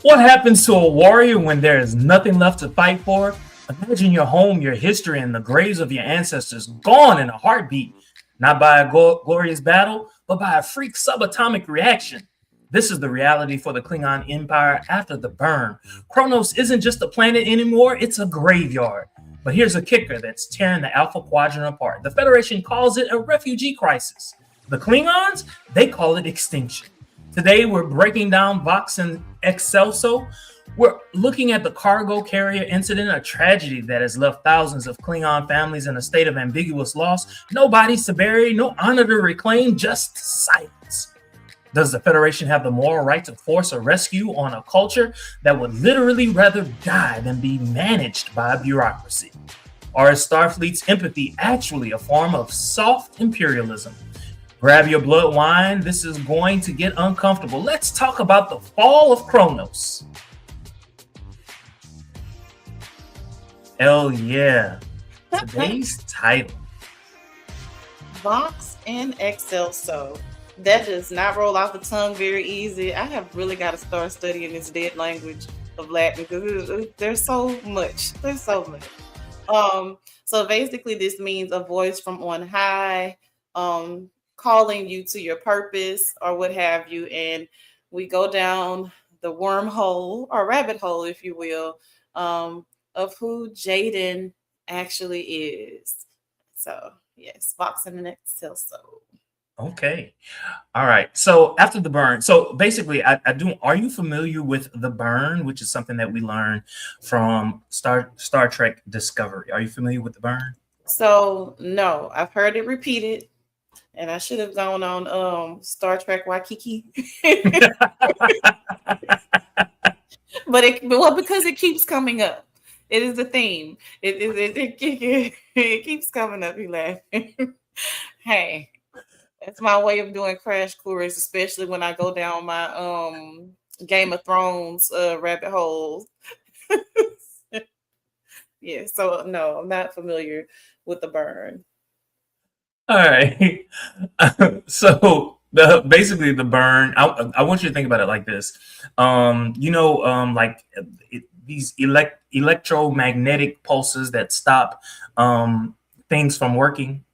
What happens to a warrior when there is nothing left to fight for? Imagine your home, your history, and the graves of your ancestors gone in a heartbeat, not by a glorious battle, but by a freak subatomic reaction. This is the reality for the Klingon Empire after the burn. Kronos isn't just a planet anymore, it's a graveyard. But here's a kicker that's tearing the Alpha Quadrant apart. The Federation calls it a refugee crisis. The Klingons, they call it extinction. Today, we're breaking down Vox and Excelso. We're looking at the cargo carrier incident, a tragedy that has left thousands of Klingon families in a state of ambiguous loss. No bodies to bury, no honor to reclaim, just silence. Does the Federation have the moral right to force a rescue on a culture that would literally rather die than be managed by a bureaucracy? Or is Starfleet's empathy actually a form of soft imperialism? Grab your blood wine. This is going to get uncomfortable. Let's talk about the fall of Kronos. Hell yeah. Today's title. Vox and Excelso. That does not roll off the tongue very easy. I have really got to start studying this dead language of Latin because there's so much. There's so much. So basically this means a voice from on high, calling you to your purpose or what have you. And we go down the wormhole or rabbit hole, if you will, of who Jaden actually is. So yes, Vox and Excelso. Okay. All right. So after the burn, so basically I do, are you familiar with the burn, which is something that we learned from Star Trek Discovery? Are you familiar with the burn? So no, I've heard it repeated. And I should have gone on Star Trek Waikiki. But because it keeps coming up. It is a theme. It keeps coming up. You laughing. Hey, that's my way of doing crash course, especially when I go down my Game of Thrones rabbit holes. Yeah, so no, I'm not familiar with the burn. All right. So basically the burn. I want you to think about it like this. These electromagnetic pulses that stop things from working.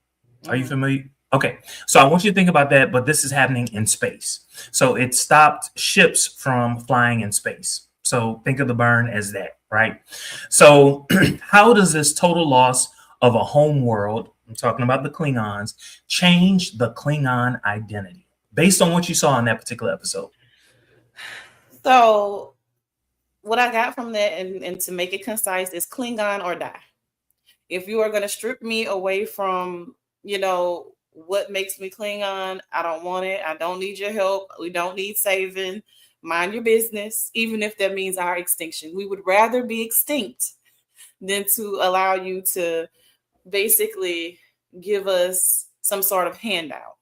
Are you familiar? Okay, so I want you to think about that, but this is happening in space. So it stopped ships from flying in space. So think of the burn as that, right? So how does this total loss of a home world, I'm talking about the Klingons, change the Klingon identity based on what you saw in that particular episode? So what I got from that, and to make it concise, is Klingon or die. If you are going to strip me away from, what makes me Klingon, I don't want it. I don't need your help. We don't need saving. Mind your business, even if that means our extinction. We would rather be extinct than to allow you to basically give us some sort of handout.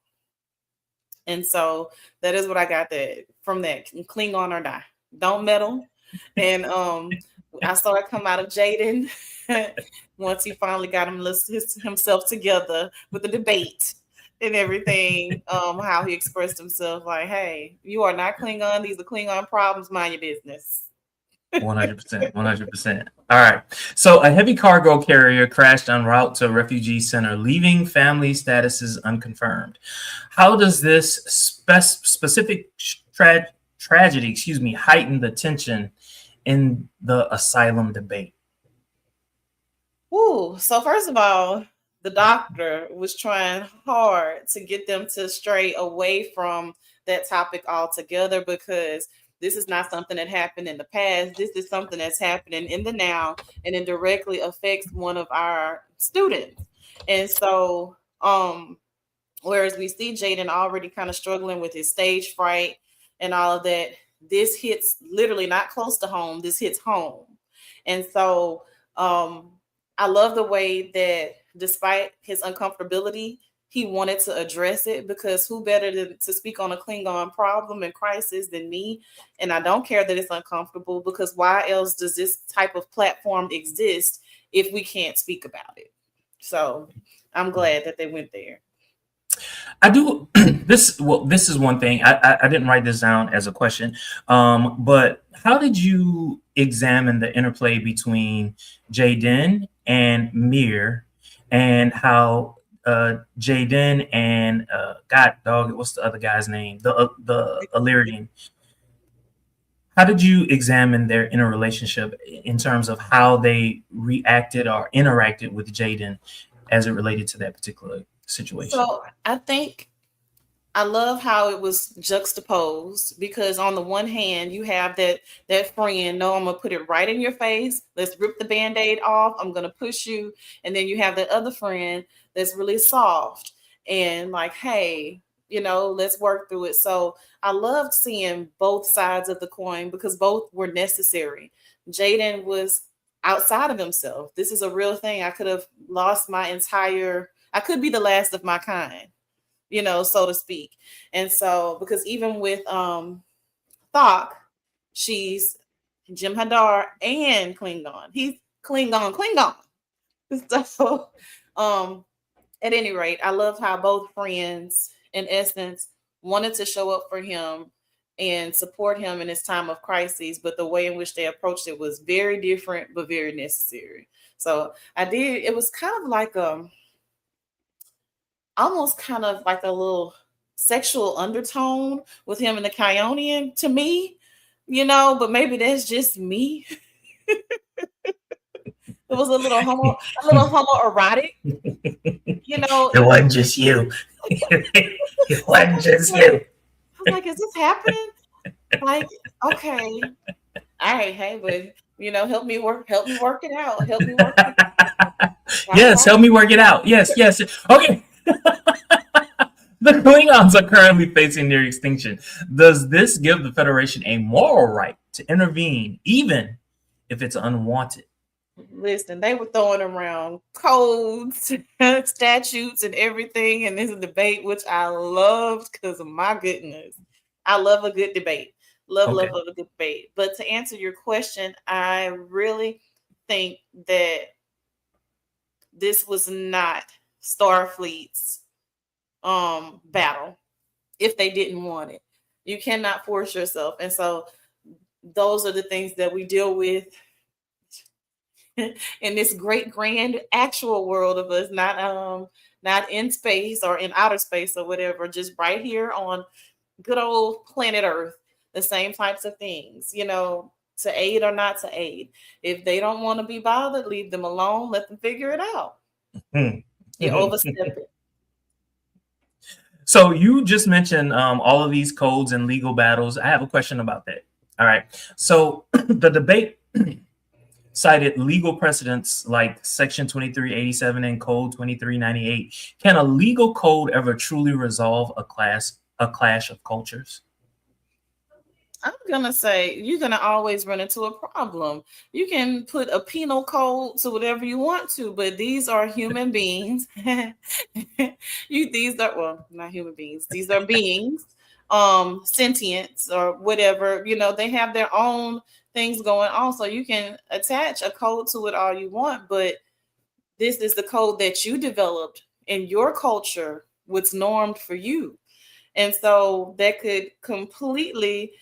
And so that is what I got from that. Klingon or die. Don't meddle. And I saw it come out of Jaden once he finally got himself together with the debate and everything, how he expressed himself like, hey, you are not Klingon. These are Klingon problems. Mind your business. 100%. 100%. All right. So a heavy cargo carrier crashed en route to a refugee center, leaving family statuses unconfirmed. How does this specific tragedy, heighten the tension in the asylum debate? Ooh, so first of all, the doctor was trying hard to get them to stray away from that topic altogether, because this is not something that happened in the past. This is something that's happening in the now, and it directly affects one of our students. And so, whereas we see Jaden already kind of struggling with his stage fright and all of that, this hits literally not close to home. This hits home. And so, I love the way that despite his uncomfortability, he wanted to address it, because who better to speak on a Klingon problem and crisis than me? And I don't care that it's uncomfortable, because why else does this type of platform exist if we can't speak about it? So I'm glad that they went there. I do this. Well, this is one thing. I didn't write this down as a question. But how did you examine the interplay between Jaden and Mir, and how Jaden and God dog, what's the other guy's name? The Illyrian. How did you examine their interrelationship in terms of how they reacted or interacted with Jaden as it related to that particular situation? So I think I love how it was juxtaposed because on the one hand, you have that friend, no, I'm gonna put it right in your face. Let's rip the band-aid off. I'm gonna push you. And then you have that other friend that's really soft and like, hey, let's work through it. So I loved seeing both sides of the coin because both were necessary. Jaden was outside of himself. This is a real thing. I could have lost I could be the last of my kind, so to speak. And so, because even with Thok, she's Jim Hadar and Klingon. He's Klingon. So, at any rate, I love how both friends, in essence, wanted to show up for him and support him in his time of crises, but the way in which they approached it was very different, but very necessary. So it was kind of like almost kind of like a little sexual undertone with him and the Kionian to me, but maybe that's just me. It was a little homoerotic, It wasn't just you. It wasn't just you. I was like, is this happening? Like, okay. All right, hey, but help me work it out. Help me work it out. Yes, help me work it out. Yes. Okay. The Klingons are currently facing near extinction. Does this give the Federation a moral right to intervene, even if it's unwanted? Listen, they were throwing around codes, statutes, and everything in this debate, which I loved because, my goodness, I love a good debate. Love a good debate. But to answer your question, I really think that this was not Starfleet's battle if they didn't want it. You cannot force yourself. And so those are the things that we deal with in this great grand actual world of us, not in space or in outer space or whatever, just right here on good old planet Earth. The same types of things, to aid or not to aid. If they don't want to be bothered, leave them alone. Let them figure it out. You overstep it. So you just mentioned all of these codes and legal battles. I have a question about that. All right. So the debate cited legal precedents like Section 2387 and Code 2398. Can a legal code ever truly resolve a clash of cultures? I'm going to say you're going to always run into a problem. You can put a penal code to whatever you want to, but these are human beings. These are, not human beings. These are beings, sentience or whatever. They have their own things going on. So you can attach a code to it all you want, but this is the code that you developed in your culture, what's normed for you. And so that could completely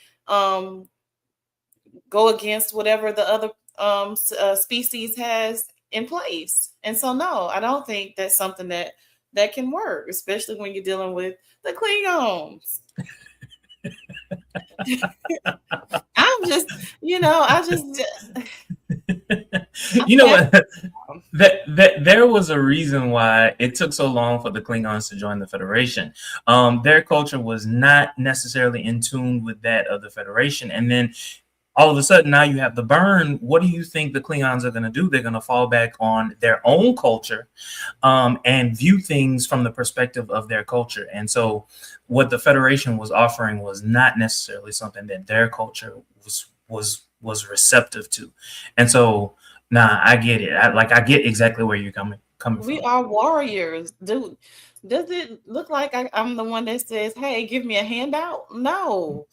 go against whatever the other species has in place. And so, no, I don't think that's something that can work, especially when you're dealing with the Klingons. I'm just, what? That there was a reason why it took so long for the Klingons to join the Federation. Their culture was not necessarily in tune with that of the Federation, and then all of a sudden now you have the burn. What do you think the Klingons are going to do? They're going to fall back on their own culture and view things from the perspective of their culture. And so what the Federation was offering was not necessarily something that their culture was receptive to. And so I get it. I get exactly where you're coming from. We are warriors, dude. Does it look like I'm the one that says, hey, give me a handout? No.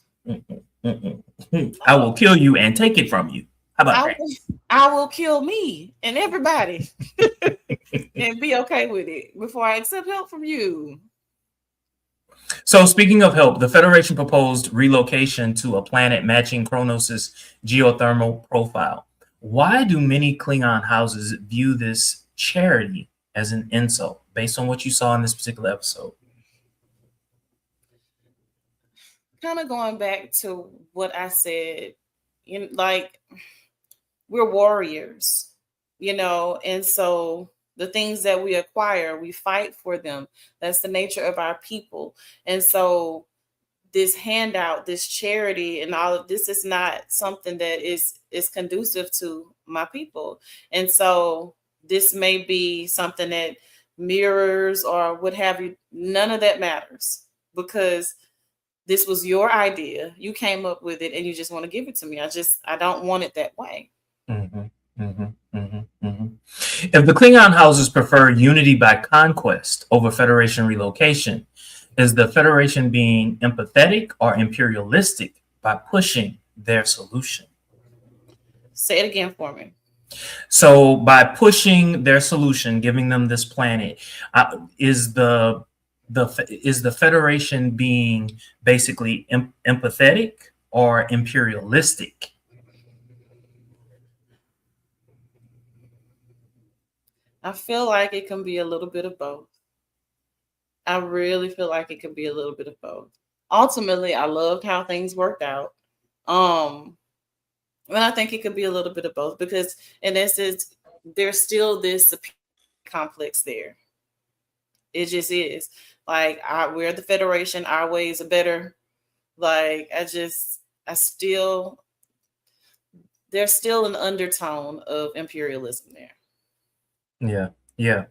I will kill you and take it from you. How about that? I will kill me and everybody and be okay with it before I accept help from you. So, speaking of help, the Federation proposed relocation to a planet matching Kronos' geothermal profile. Why do many Klingon houses view this charity as an insult, based on what you saw in this particular episode? Kind of going back to what I said, like we're warriors, and so the things that we acquire, we fight for them. That's the nature of our people. And so this handout, this charity, and all of this is not something that is conducive to my people. And so this may be something that mirrors or what have you. None of that matters because this was your idea. You came up with it and you just want to give it to me. I don't want it that way. Mm-hmm, mm-hmm, mm-hmm, mm-hmm. If the Klingon houses prefer unity by conquest over Federation relocation, is the Federation being empathetic or imperialistic by pushing their solution? Say it again for me. So, by pushing their solution, giving them this planet, is the Federation being basically empathetic or imperialistic? I feel like it can be a little bit of both. I really feel like it could be a little bit of both. Ultimately, I loved how things worked out. And I think it could be a little bit of both because in essence, there's still this complex there. It just is. Like we're the Federation, our ways are better. Like there's still an undertone of imperialism there. Yeah.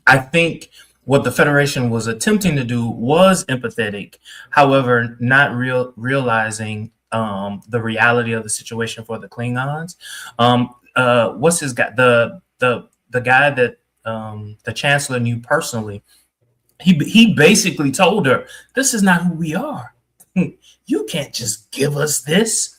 I think what the Federation was attempting to do was empathetic, however, not realizing the reality of the situation for the Klingons. What's his guy? The guy that the Chancellor knew personally. He basically told her, "This is not who we are. You can't just give us this."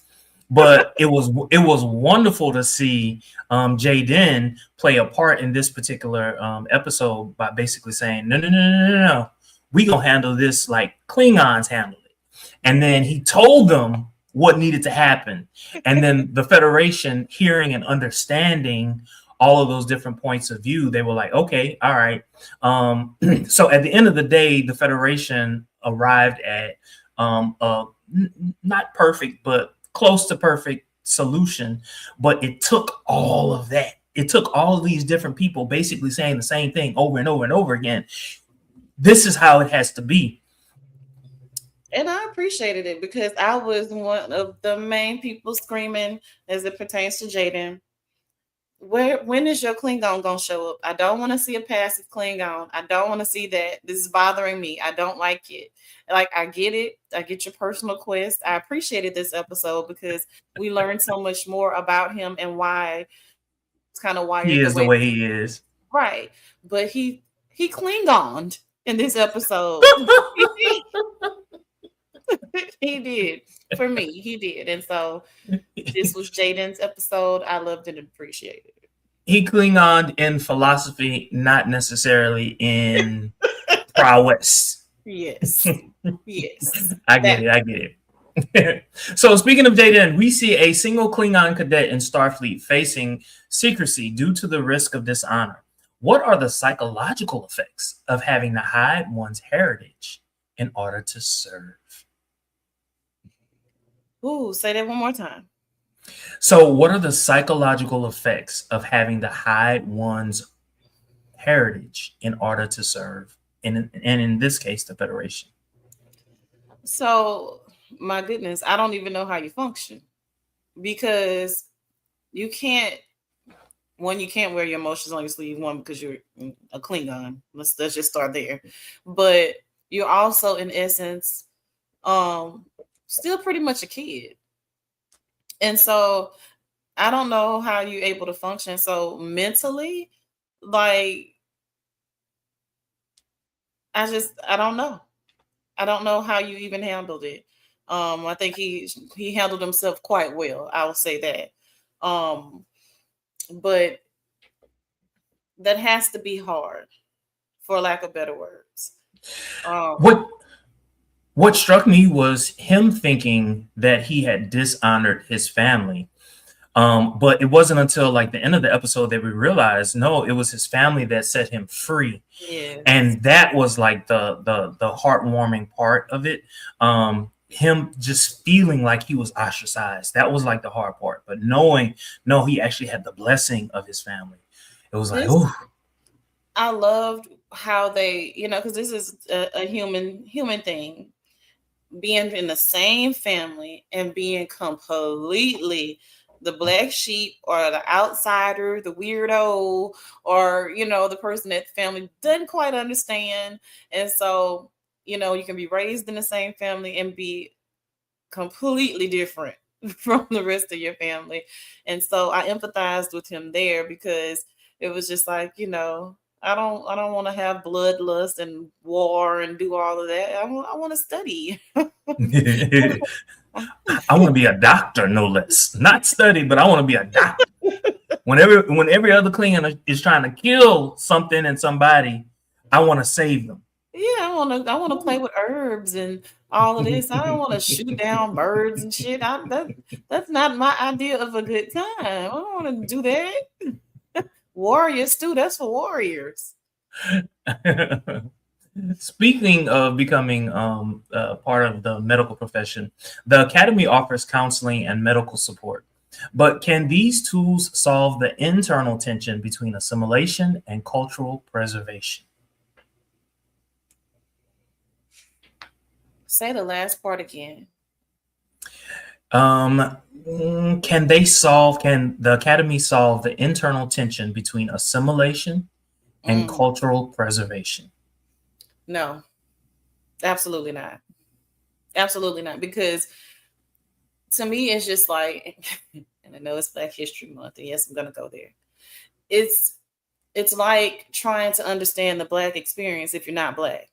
But it was wonderful to see Jaden play a part in this particular episode by basically saying, no, we gonna handle this like Klingons handle it. And then he told them what needed to happen. And then the Federation, hearing and understanding all of those different points of view, they were like, okay, all right. So at the end of the day, the Federation arrived at not perfect, but close to perfect solution. But it took all of that. It took all of these different people basically saying the same thing over and over and over again. This is how it has to be. And I appreciated it because I was one of the main people screaming as it pertains to Jaden. When is your Klingon gonna show up? I don't want to see a passive Klingon. I don't want to see that. This is bothering me. I don't like it. Like, I get it. I get your personal quest. I appreciated this episode because we learned so much more about him and why it's kind of wired he is the way he is. Right. But he Klingoned in this episode. He did. For me, he did. And so this was Jaden's episode. I loved it and appreciated it. He Klingoned in philosophy, not necessarily in prowess. Yes. Yes. I get it. So speaking of Jaden, we see a single Klingon cadet in Starfleet facing secrecy due to the risk of dishonor. What are the psychological effects of having to hide one's heritage in order to serve? Ooh, say that one more time. So what are the psychological effects of having to hide one's heritage in order to serve, and in this case, the Federation? So, my goodness, I don't even know how you function because you can't wear your emotions on your sleeve, one, because you're a Klingon. Let's just start there. But you're also, in essence, still pretty much a kid. And so I don't know how you're able to function. So mentally, like, I don't know. I don't know how you even handled it. I think he handled himself quite well. I will say that. But that has to be hard, for lack of better words. Um, What struck me was him thinking that he had dishonored his family. But it wasn't until like the end of the episode that we realized, no, it was his family that set him free. yes. And that was like the heartwarming part of it. Him just feeling like he was ostracized. That was like the hard part. But knowing, no, he actually had the blessing of his family. It was like, This oh, I loved how they, because this is a human thing, being in the same family and being completely the black sheep or the outsider, the weirdo, or the person that the family doesn't quite understand. And so, you can be raised in the same family and be completely different from the rest of your family. And so I empathized with him there because it was just like, I don't want to have bloodlust and war and do all of that. I want to study. I want to be a doctor, no less. Not study, but I want to be a doctor. When every other Klingon is trying to kill something and somebody, I want to save them. Yeah, I want to play with herbs and all of this. I don't want to shoot down birds and shit. That's not my idea of a good time. I don't want to do that. Warriors too. That's for warriors. Speaking of becoming part of the medical profession, the Academy offers counseling and medical support. But can these tools solve the internal tension between assimilation and cultural preservation? Say the last part again. Can the Academy solve the internal tension between assimilation and cultural preservation? No, absolutely not. Absolutely not. Because to me, it's just like, and I know it's Black History Month, and yes, I'm gonna go there. It's like trying to understand the Black experience if you're not Black.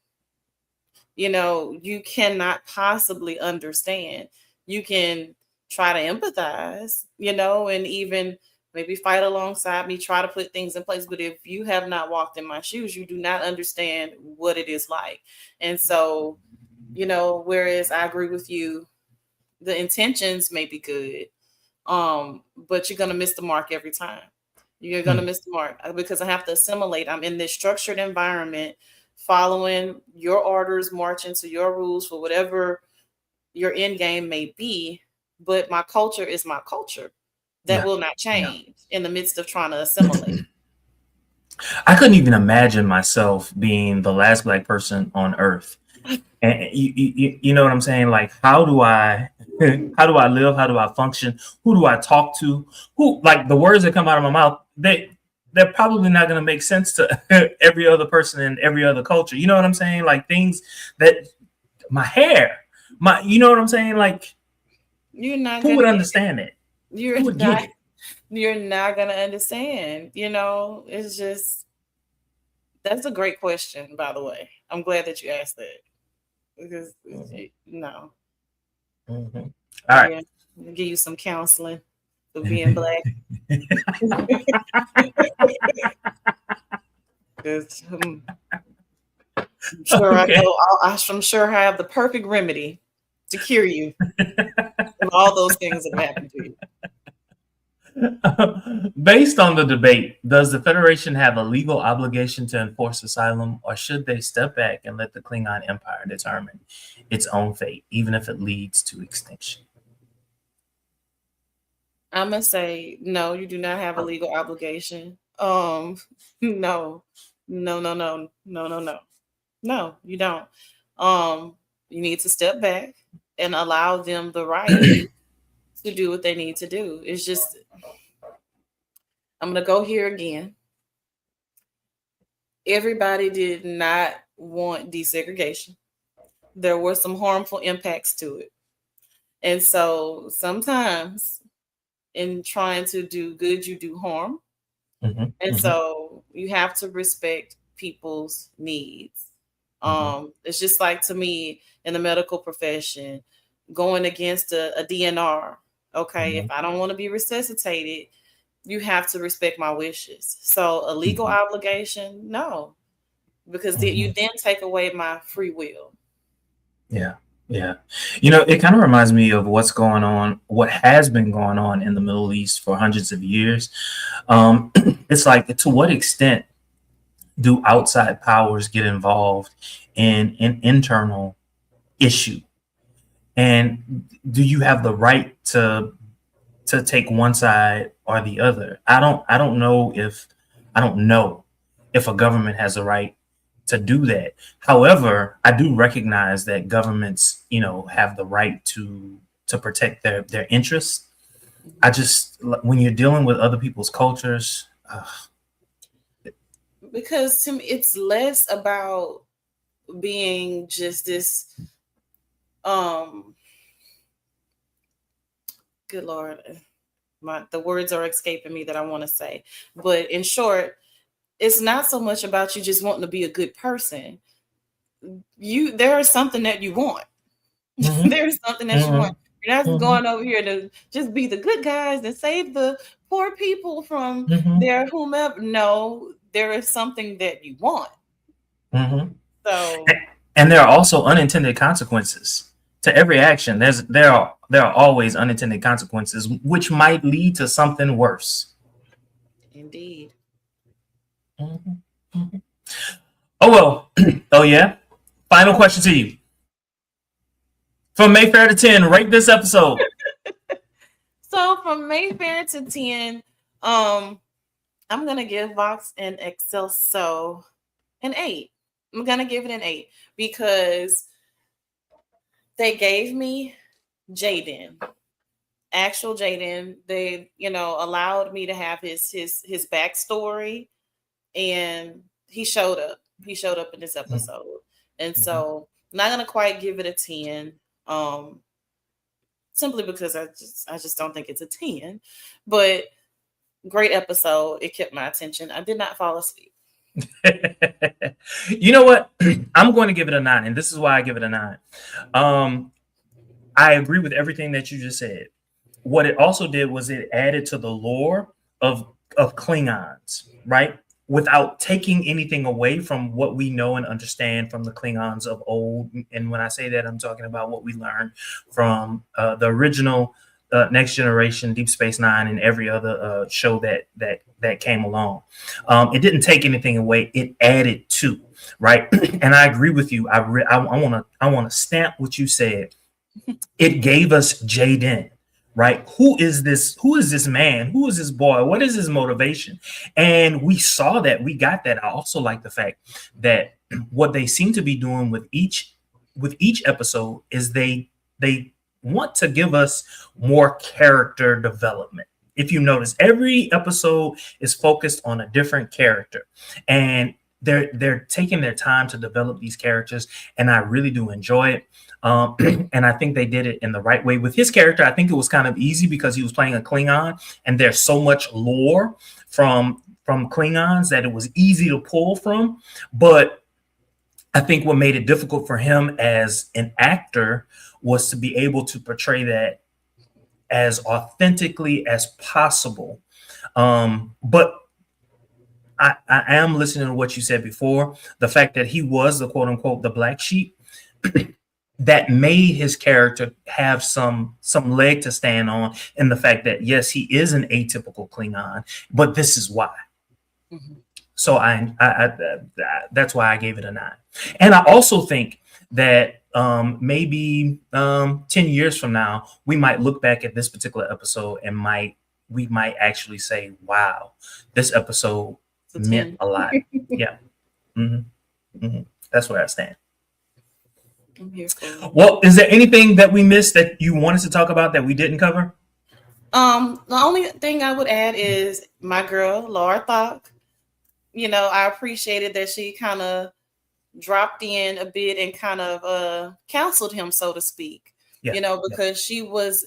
You cannot possibly understand. You can try to empathize, and even maybe fight alongside me, try to put things in place. But if you have not walked in my shoes, you do not understand what it is like. And so, whereas I agree with you, the intentions may be good, but you're going to miss the mark every time. You're going to miss the mark because I have to assimilate. I'm in this structured environment, following your orders, marching to your rules for whatever your end game may be. But my culture is my culture. That will not change in the midst of trying to assimilate. I couldn't even imagine myself being the last Black person on Earth. And you know what I'm saying? Like, how do I live? How do I function? Who do I talk to? Who, like, the words that come out of my mouth, they're probably not going to make sense to every other person in every other culture. You know what I'm saying? Like, things that my hair, you know what I'm saying? Like, who would understand it? You're not going to understand. It's just, that's a great question, by the way. I'm glad that you asked that. Because no. Mm-hmm. All right. Yeah, I'll give you some counseling for being Black. I'm sure okay. I'm sure I have the perfect remedy to cure you from all those things that happened to you. Based on the debate, does the Federation have a legal obligation to enforce asylum, or should they step back and let the Klingon Empire determine its own fate, even if it leads to extinction? I'm gonna say no. You do not have a legal obligation. No, no, you don't. You need to step back and allow them the right to do what they need to do. It's just, I'm going to go here again. Everybody did not want desegregation. There were some harmful impacts to it. And so sometimes in trying to do good, you do harm. And so you have to respect people's needs. It's just like, to me, in the medical profession, going against a DNR. Okay, if I don't want to be resuscitated, you have to respect my wishes. So a legal obligation, no. because you then take away my free will. Yeah. Yeah. It kind of reminds me of what has been going on in the Middle East for hundreds of years. It's like, to what extent do outside powers get involved in an internal issue? And do you have the right to take one side or the other? I don't know if a government has a right to do that. However, I do recognize that governments, have the right to protect their interests. I just, when you're dealing with other people's cultures, because to me, it's less about being just this. Good Lord, the words are escaping me that I want to say. But in short, it's not so much about you just wanting to be a good person. There is something that you want. Mm-hmm. There's something that you want. You're not just going over here to just be the good guys and save the poor people from their whomever. No, there is something that you want. So, and there are also unintended consequences to every action. There are always unintended consequences, which might lead to something worse. Indeed. Oh well. Oh yeah. Final question to you. From Mayfair to 10, rate this episode. So from Mayfair to 10, I'm gonna give Vox and Excelso an 8. I'm gonna give it an 8 because they gave me Jaden, actual Jaden. They, allowed me to have his backstory, and he showed up. He showed up in this episode, and so I'm not gonna quite give it a 10. Simply because I just don't think it's a 10, but great episode. It kept my attention. I did not fall asleep. You know what? I'm going to give it a 9, and this is why I give it a 9. I agree with everything that you just said. What it also did was it added to the lore of Klingons, right? Without taking anything away from what we know and understand from the Klingons of old. And when I say that, I'm talking about what we learned from the original Next Generation, Deep Space Nine, and every other show that came along. It didn't take anything away; it added to, right? And I agree with you. I want to stamp what you said. It gave us Jaden. Right? Who is this man? Who is this boy? What is his motivation? And we saw that. We got that. I also like the fact that what they seem to be doing with each episode is they want to give us more character development. If you notice, every episode is focused on a different character, and they're taking their time to develop these characters, and I really do enjoy it. And I think they did it in the right way. With his character, I think it was kind of easy because he was playing a Klingon, and there's so much lore from Klingons that it was easy to pull from. But I think what made it difficult for him as an actor was to be able to portray that as authentically as possible. But I am listening to what you said before. The fact that he was the quote unquote the black sheep, that made his character have some leg to stand on, in the fact that yes, he is an atypical Klingon, but this is why. So I that's why I gave it a 9. And I also think that maybe 10 years from now, we might look back at this particular episode and we might actually say, wow, this episode meant a lot. Yeah. That's where I stand. I'm here for it. Well, is there anything that we missed that you wanted to talk about that we didn't cover? The only thing I would add is my girl, Laura Thok. I appreciated that she kind of dropped in a bit and kind of counseled him, so to speak. Yeah. Because she was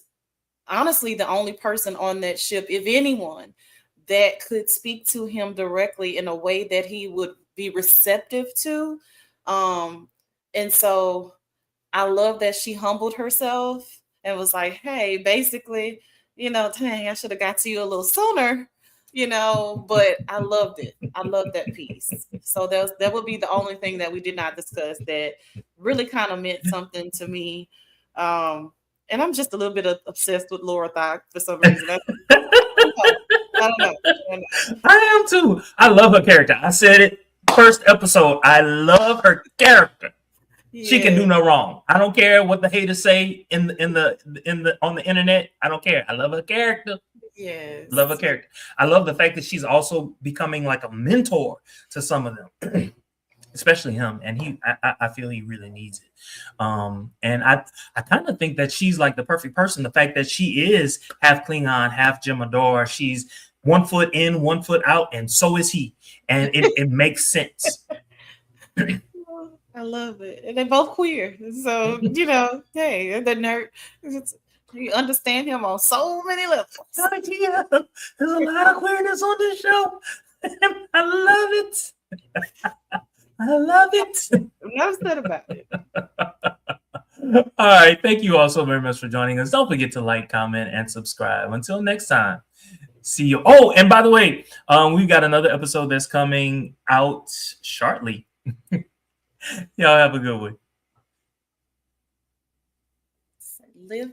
honestly the only person on that ship, if anyone, that could speak to him directly in a way that he would be receptive to. And so I love that she humbled herself and was like, hey, basically, dang, I should have got to you a little sooner. you know, but I loved it. I loved that piece. So that would be the only thing that we did not discuss that really kind of meant something to me. And I'm just a little bit obsessed with Laura Thach for some reason. I don't know. I am too. I love her character. I said it first episode. I love her character. Yeah. She can do no wrong. I don't care what the haters say in the on the internet. I don't care. I love her character. Yes. Love her character. I love the fact that she's also becoming like a mentor to some of them. Especially him, and I feel he really needs it. And I kind of think that she's like the perfect person. The fact that she is half Klingon, half Jemador. She's 1 foot in, 1 foot out, and so is he. And it makes sense. I love it. And they're both queer. So, you know, hey, the nerd. You understand him on so many levels. Yeah, there's a lot of queerness on this show. I love it. I love it. Enough said about it. All right. Thank you all so very much for joining us. Don't forget to like, comment, and subscribe. Until next time. See you. Oh, and by the way, we've got another episode that's coming out shortly. Y'all have a good one. Live